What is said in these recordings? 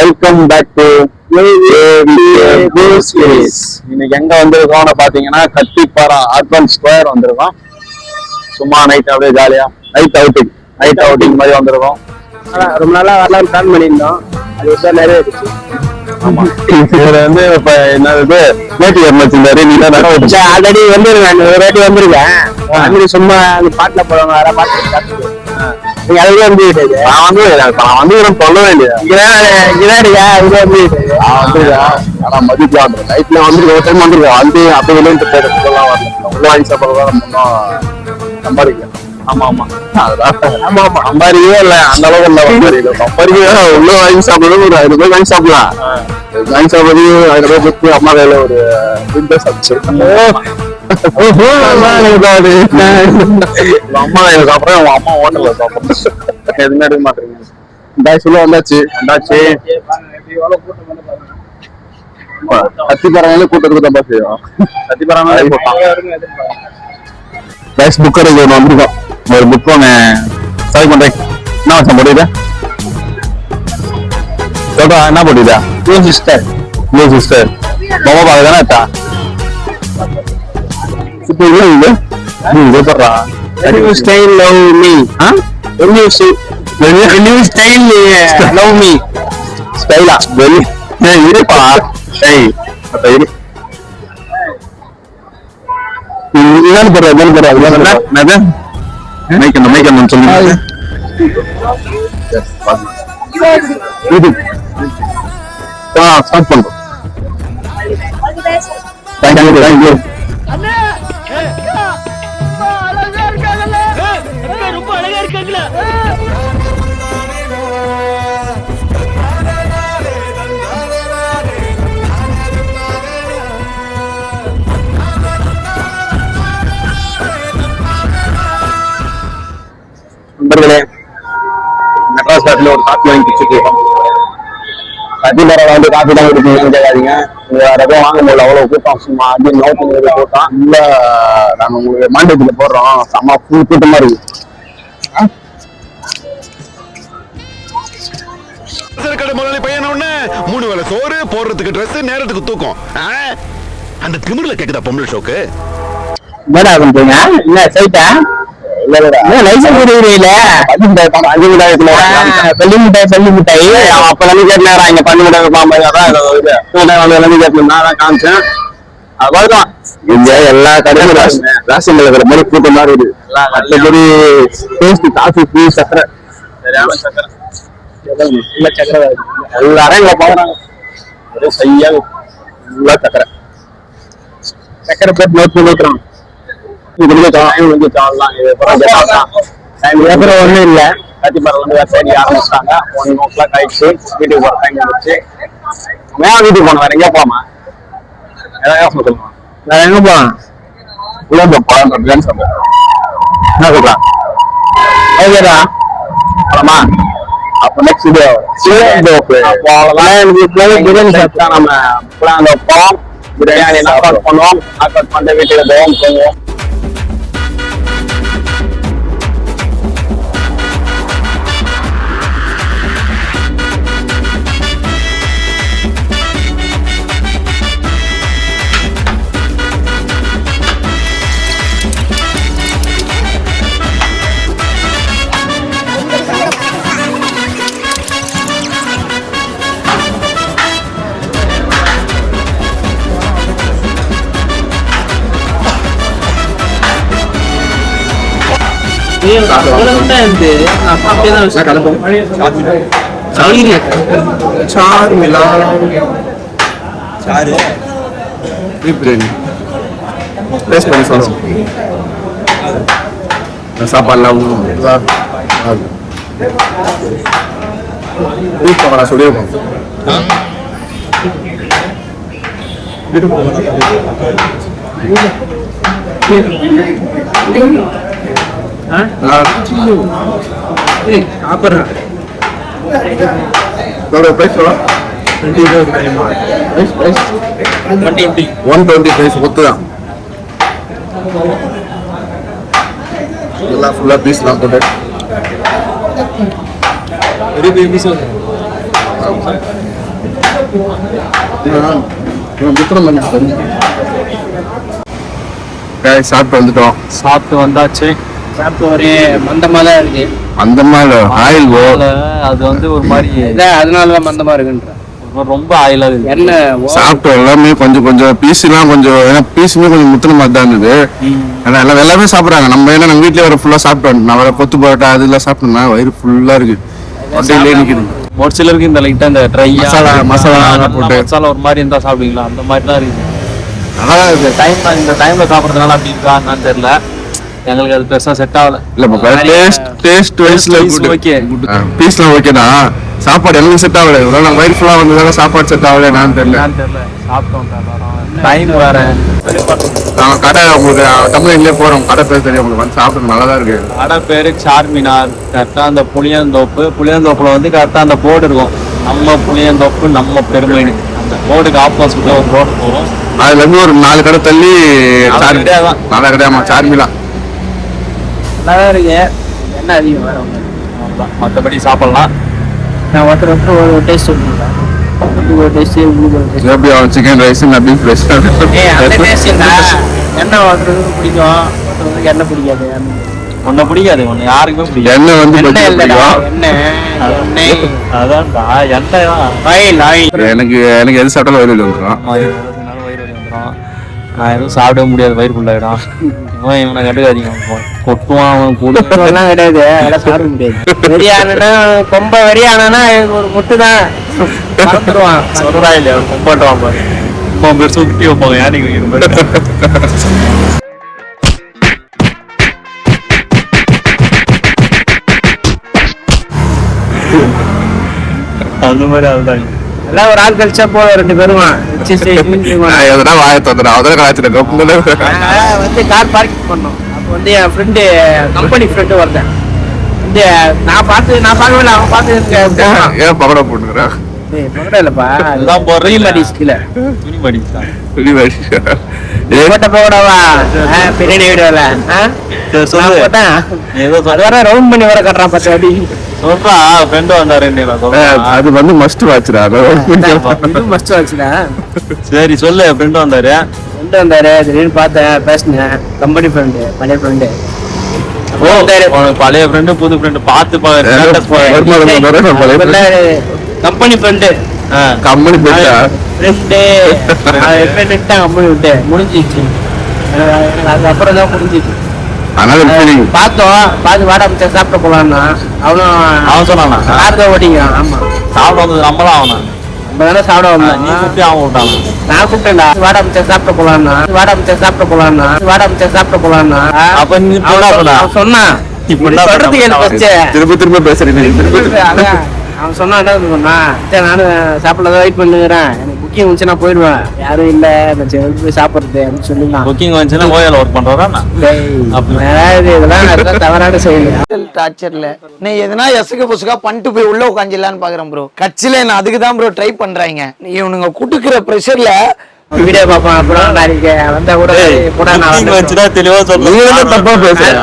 Welcome back to இன்னைக்கு எங்க வந்திருக்கோம்னு பாத்தீங்கன்னா கத்திப்பாரா அர்பன் ஸ்கொயர் வந்திருக்கோம். சும்மா நைட் அப்படியே ஜாலியா நைட் அவுட்டிங் மாதிரி வந்திருக்கோம். ரொம்ப நாளா வரலாம்னு பிளான் பண்ணியிருந்தோம். அது எப்போ நிறைவேறிச்சு. ஆமா, இதுல வந்து இப்ப என்னது நேற்று எமர்ஜென்சி நீ தான் ஆல்ரெடி வந்துருக்கேன், ஒரு வாட்டி வந்திருக்கேன். அப்படி சும்மா அந்த பாட்டுல போடுவாங்க, வேற பாட்டு நீங்க அதுவே வந்து நான் வந்து சொல்ல வேண்டியது ஆனா மதிக்கலாம் நைட்ல வந்து ஒரு டைம் வந்துருக்கேன். வந்து அப்படி விளையாண்டு போயிடலாம் வரல உள்ள வாங்கி சாப்பிடறதா சம்பாதிக்கலாம். ஆமா ஆமா சம்பாதிக்கவே இல்ல அந்த அளவுக்கு சம்பாதிக்க உள்ள வாங்கி சாப்பிடுறது ஒரு 1000 ரூபாய் வாங்கி சாப்பிடலாம். வாங்கி சாப்பிடுறது 1000 ரூபாய் கொடுத்து அம்மா கையில ஒரு அம்மா கையில சாப்பிடுறேன். அவங்க அம்மா ஹோட்டல்ல சாப்பிடுறேன். எதுவுமே எடுக்க மாட்டேங்க. சொல்ல வந்தாச்சு கத்திப்பாறாங்களே கூட்டத்துக்கு தான் செய்யும். கத்திப்பாறாங்களே புக் கடைக்கு ஒன்று வந்திருக்கோம். ஒரு புக் ஒன்று சரி பண்றேன். என்ன வச்சா போடுதா சொல்றா, என்ன போடுதா? சிஸ்டர் மாமா பாக்க தானே இருக்கா? இப்போ இல்லை இது போடுறா style love me love me ஸ்டைலா வெளி இருப்பா இரு என்னன்னு போடுற மைக்கணும் சொல்லுங்க. ஸ்டார்ட் பண்றோம். தேங்க்யூ. நண்பர்களே, மெட்ராஸ் காட்டில ஒரு காஃபி வாங்கி குடிச்சுட்டு கத்திப்பாறையில வந்து காஃபி தான் குடிக்கணும்னு கேட்காதீங்க. வேற எதுவும் வாங்க முடியல, அவ்வளவு கூட்டம். சும்மா அப்படி நோட்டு கூட்டம் இல்ல. நாங்க உங்களுக்கு மாண்டேஜ்ல போடுறோம். செம்ம ஃபுல் கூட்டமா இருக்கு. கடை முதலாளி பையன உடனே 3 வேளை சோறு போடுறதுக்கு ட்ரெஸ் நேரத்துக்கு தூக்கம். அந்த திமிர்ல கேக்குதா பொம்பளை ஷோக்கு? என்னடா பண்றீங்க? என்ன சைட்டா லைசன்ஸ் கொடுக்குறீங்கள? பள்ளி மிட்டாய் அப்ப எல்லாமே கேட்டாரா இங்க பண்ணி விடாத காமிச்சேன். அவ்வளவுதான். இங்க எல்லா கடையும் ரேஷன் இருக்கிற மாதிரி கூட்டம் தான் இருக்குது. மற்றபடி டேஸ்ட் காஃபி டீ சக்கரை எல்லாரும் இங்க பாக்குறாங்க. ஒரே செய்யா சக்கரை போட்டு நோட் பண்ணி வைக்கிறான். ஒண்ணும் இல்ல. கத்திப்பாறை வந்து சைடு ஆரம்பிச்சிட்டாங்க. 1 o'clock ஆயிடுச்சு. வீட்டுக்கு போற டைம் வந்துச்சு. வீட்டுக்கு போனோம். வேற எங்க போலாமா? ஏதாவது சொல்லுங்க. வேற எங்க போலாம்? உள்ள போலாம். என்ன சொல்றான்? ஓகேடா போலாமா? அப்ப நெக்ஸ்ட் வீடியோ பிரியாணி சாப்பிட்டா நம்ம பிளான் வைப்போம். பிரியாணி நாக் அவுட் பண்ணுவோம். நாக் அவுட் பண்ணிட்டு வீட்டுக்கு போவோம். சாப்பாடுலாம் சொல்லியிருக்கோம். price 120 price ஒத்துதான். எல்லாம் ஃபுல்லா பீஸ்லாம் போட்டு சாப்பிட்டு வந்துட்டோம். சாப்பிட்டு வந்தாச்சு. சாப்பிட்டு ஒரே மந்தமா தான் இருக்கு. மந்தமா ஆயில் அது வந்து ஒரு மாதிரி அதனாலதான் மந்தமா இருக்குன்ற. ரொம்ப ஆயிலா இருக்கு. என்ன சாப்பிட்டோம் எல்லாமே கொஞ்சம் கொஞ்சம் பீஸ்லாம் கொஞ்சம், ஏன்னா பீஸுமே கொஞ்சம் முத்தின மாதிரி தான் இருந்தது. ஏன்னா எல்லாமே சாப்பிட்றாங்க. நம்ம ஏன்னா நம்ம வீட்டிலே வர ஃபுல்லாக சாப்பிட்டோம். நான் வர கொத்து பரோட்டா அதெல்லாம் சாப்பிட்டோம்னா வயிறு ஃபுல்லாக இருக்கு. அப்படியே நிற்குது. ஒரு சிலருக்கு இந்த லைட்டாக இந்த ட்ரை மசாலா போட்டு மசாலா ஒரு மாதிரி இருந்தால் சாப்பிடுவீங்களா, அந்த மாதிரி தான் இருக்குது. நல்லா இருக்கு. இந்த டைம்ல சாப்பிட்றதுனால அப்படி இருக்கா என்னன்னு தெரியல. எங்களுக்கு அது பெருசா செட் ஆகல. இல்ல டேஸ்ட் வைஸ்ல ஓகே, பீஸ்லாம் ஓகே தான். சாப்பாடு எனக்கு செட் ஆகல. நம்ம வயிறு ஃபுல்லா வந்ததால சாப்பாடு செட் ஆகல என்னன்னு தெரியல. சாப்பிட்டோம். டைம் வேற. நாங்க கடை உங்களுக்கு தமிழ்லயே போறோம். கடை பேர் தெரியும் உங்களுக்கு, வந்து சாப்பிட்டு நல்லா தான் இருக்கு. கடை பேரு சார்மினார். கரெக்டா அந்த புளியந்தோப்புல வந்து கரெக்டா அந்த போர்டு இருக்கும், நம்ம புளியந்தோப்பு நம்ம பெருமைன்னு. அந்த போர்டுக்கு ஆப்போசிட்ல ஒரு ரோடு போகும். அதுல இருந்து ஒரு 4 கடை தள்ளி நல்ல கடையாமா சார்மிலா. நல்லா இருக்கு. என்ன அதிகம் வேற மற்றபடி சாப்பிடலாம். நான் ஒருத்தர் ஒரு டேஸ்ட் சொல்லிருக்கேன். ஒரு taste chicken rice beef rice என்ன ஒருத்தருக்கு பிடிக்கும், ஒருத்தருக்கு என்ன பிடிக்காது. ஒன்ன பிடிக்காது, ஒன்னு யாருக்குமே பிடிக்காது. எண்ணெய் வந்து அதான்டா எண்ணெய். எனக்கு எது சாப்பிட்டாலும் வயிறு வலி வந்துடும். நான் எதுவும் சாப்பிடவே முடியாது, வயிறு ஃபுல்லாயிடும். இவனை கண்டுக்காதீங்க, கொட்டுவான். அவன் கூடலாம் கிடையாது, அதெல்லாம் சாப்பிட முடியாது. வெறியானா கொம்ப வெறியானா ஒரு முட்டு தான் மறந்துடுவான். சொல்றா இல்லையா, கொம்பாட்டுவான் பாரு. ரொம்ப பெருசு குட்டி வைப்பாங்க. யாருக்கு அந்த மாதிரி அதுதான். எல்லாம் ஒரு ஆள் கழிச்சா போல 2 பேரும் வந்து கார் பார்க்கிங் பண்ணோம். அப்போ வந்து என் ஃப்ரெண்டு, கம்பெனி ஃப்ரெண்டு ஒருத்தன் வந்து நான் பார்க்கவே அவன் பார்த்து ஏன் பகடா போட்டுக்கிறேன். பகடா இல்லப்பா, எல்லாம் போடுறீங்க கீழே போட்ட பகடாவா பின்னாடி வீடுல போட்டேன். ரவுண்ட் பண்ணி வர கட்டுறான் பத்து அடி. சொல்றா ஃப்ரெண்ட் வந்தாரு. அது வந்து மஸ்ட் வாட்ச்டா. மஸ்ட் வாட்ச்டா. சரி சொல்லு. ஃப்ரெண்ட் வந்தாரு. திடீர்னு பார்த்தேன், பேசினேன். கம்பெனி ஃப்ரெண்டு, பழைய ஃப்ரெண்டு. பழைய ஃப்ரெண்டு புது ஃப்ரெண்டு பார்த்து கம்பெனி ஃப்ரெண்டு. கம்பெனி கம்பெனி விட்டு முடிஞ்சிச்சு. அதுக்கப்புறம் தான் முடிஞ்சிச்சு. பார்த்து வாடா மிச்சம் சாப்பிட போலான்னா அவன் சொன்னானா கார் ஓட்டிக்கிறான். ஆமா சாப்பிட வந்தது நம்மளாம். அவனா நம்ம தானே சாப்பிட வந்தோம். நீ கூப்பிட்டு அவன் விட்டாங்க. நான் கூப்பிட்டேன்டா, வாடா மிச்சம் சாப்பிட போலான்னா அப்ப நீ அவன் சொன்னான். திரும்ப பேசுறீங்க. அவன் சொன்னா என்ன சொன்னா, நானும் சாப்பிடதான் வெயிட் பண்ணுறேன், எனக்கு புக்கிங் வந்துச்சு நான் போயிடுவேன், யாரும் இல்ல போய் சாப்பிடுறது அப்படின்னு சொல்லிடலாம். புக்கிங் வந்துச்சுன்னா ஓயால ஒர்க் பண்றா. இதெல்லாம் தவறான செயல். டார்ச்சர்ல நீ எதுனா எசுக்கு புசுக்கா பண்ணிட்டு போய் உள்ள உட்காந்துலான்னு பாக்குறேன் ப்ரோ. கட்சியில நான் அதுக்கு தான் ப்ரோ ட்ரை பண்றாங்க. இவனுங்க குடுக்குற ப்ரெஷர்ல வீடியோ பார்ப்பேன். அப்புறம் நாளைக்கு வந்தா கூட தெளிவா சொல்லுங்க. தப்பா பேசுறேன்.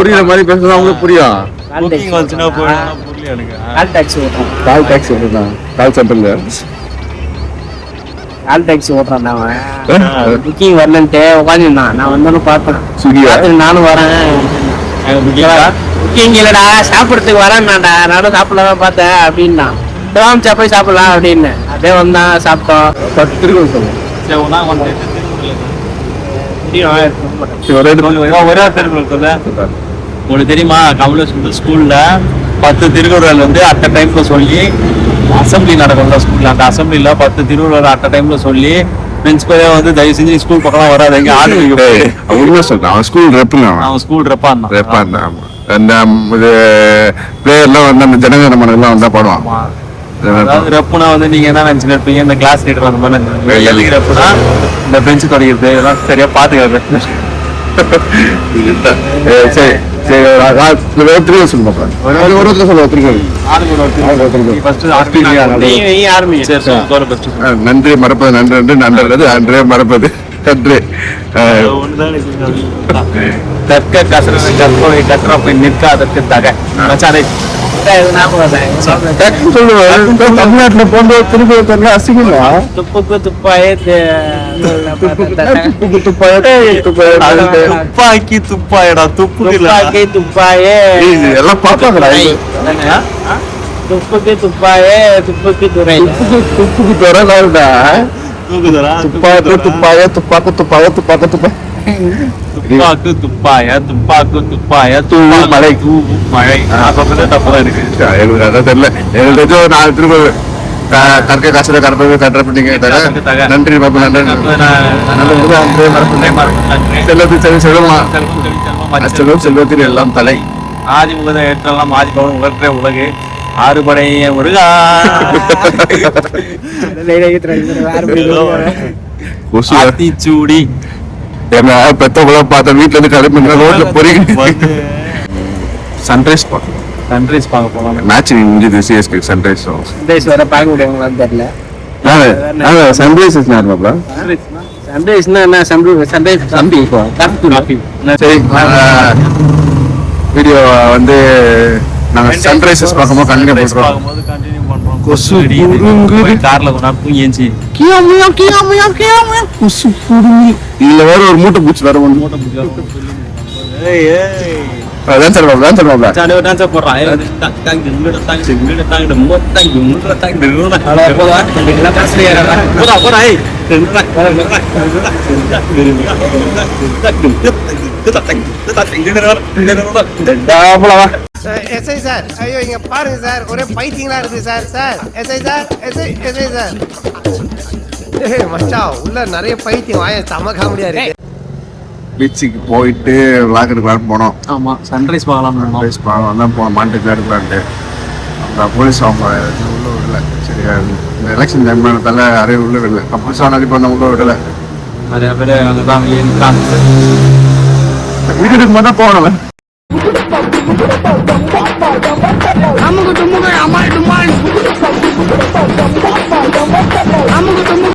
புரியுற மாதிரி பேசுறது அவங்களுக்கு புரியும். கால் டாக்ஸி ஓட்டுறான் அவன். புக்கிங் வரலன்ட்டு உட்காந்துருந்தான். நான் வந்தோன்னு பார்த்தேன். நானும் வரேன். புக்கிங் இல்லடா, சாப்பிடறதுக்கு வரேன்னாண்டா, நானும் சாப்பிடலாம் பார்த்தேன் அப்படின்னா போய் சாப்பிடலாம் அப்படின்னு அப்படியே வந்தான். சாப்பிட்டோம். உங்களுக்கு தெரியுமா, கமலேஷ் ஸ்கூல்ல 10 திருக்குறள் வந்து அட் டைம்ல சொல்லி அசம்பிளி நடக்கும்ல ஸ்கூல்ல. அந்த அசம்பிளில 10 திருக்குறள் அட் டைம்ல சொல்லி பிரின்சிபலே வந்து தயவு செஞ்சு ஸ்கூல் பக்கம் வராது, எங்க ஆடு சொல்றான். அவன் ஸ்கூல் ரெப்பா இருந்தான். அந்த பிளேயர்லாம் வந்து அந்த ஜனகணமனெல்லாம் வந்தா பாடுவான். அதாவது ரெப்புனா வந்து நீங்க என்ன நினைச்சுட்டு இருப்பீங்க, இந்த கிளாஸ் லீடர் அந்த மாதிரி. ரெப்புனா இந்த பெஞ்சு தொடங்கிறது இதெல்லாம் சரியா பாத்துக்கிறது. சரி நன்றி மறப்பது நன்று, நன்றது அன்றே மறப்பது கற்று. கற்க கசர கற்பவை கற்ற போய் நிற்க அதற்கு தக. தமிழ்நாட்டுல போன்ற திருப்பதி அசிங்கமா துப்புக்கு துப்பாயே துப்பாக்கி துப்பாயடா துப்பாக்கி துப்பாயே எல்லாம் பாப்பாங்கடா துப்புக்கு துப்பாயே துப்புக்கு துறை துப்புக்கு துறடா துப்பாக்கு துப்பாய துப்பாக்கு துப்பாய துப்பாக்கு துப்பாய துப்பாக்கு துப்பாய துப்பாக்கு துப்பாய தூவு மழை தூவு மழை தப்புதான் இருக்கு எனக்கு அதான் தெரியல எனக்கு தெரிஞ்ச ஒரு 4 திரும்ப கற்க காசுல கற்பவை கட்டுற பண்ணிங்க நன்றி பாபு செல்வத்தில் செல்வமா செல்வம் செல்வத்தில் எல்லாம் தலை ஆதி முகத ஏற்றெல்லாம் ஆதி பவன் உலகே உலகு ஆறுபடை முருகா ஆத்திச்சூடி என்ன பெத்தவங்கள பார்த்த வீட்டுல இருந்து கிளம்பி ரோட்ல போறீங்க சன்ரைஸ் பார்க்கணும் சன்ரைஸ் பார்க்க போலாம் மேட்ச் முடிஞ்சது சிஎஸ்கே சன்ரைஸ் வர பார்க்க முடியாங்களான்னு தெரியல சன்ரைஸ் நார்மலா சன்ரைஸ்னா என்ன சன்ரைஸ் தம்பி காஃபி சரி வீடியோ வந்து நாங்க சன்ரைசஸ் பார்க்கும்போது கண்டிப்பா போடுறோம் பார்க்கும்போது கண்டினியூ பண்றோம் கொசு புடுங்குது. கார்ல கொண்டா தூங்கி ஏஞ்சி கொசு புடுங்குது. இதுல வேற ஒரு மூட்டை பூச்சி வேற ஒண்ணு ஏய் ஏய் அதான் சொல்லுவாங்க சாடி ஒரு டான்ஸ் போடுறான் டக் டக் இங்கட டக் இங்கட டக் மொத்த இங்கட டக் நிறுவன போடா எல்லாம் காசுல ஏறடா போடா ஏய் எஸ்ஐ சார் ஐயோ இங்க பாருங்க சார் ஒரே பைத்தியங்களா இருக்கு sir sir SI sir SI sir ஏய் மச்சான் உள்ள நிறைய பைத்தியம் வாய செம காமெடியா இருக்கு பீச்சுக்கு போயிட்டு விளாக் எடுக்கலான்னு போனோம் ஆமா சன்ரைஸ் பார்க்கலாம் போலீஸ் பாவம் தான் போனோம் மாட்டுக்கு எடுக்கலான்ட்டு அந்த போலீஸ் அவங்க உள்ள விடல சரி இந்த எலெக்ஷன் டைம் தலை அறைய உள்ள விடல கம்பல்ஸ் ஆனால் இப்போ உள்ள விடல நிறைய பேர் அங்கதான் இருக்காங்க வீட்டுக்கு மட்டும் போனவன் அமுகு டுமுகு அமால் டுமால் அமுகு டுமுகு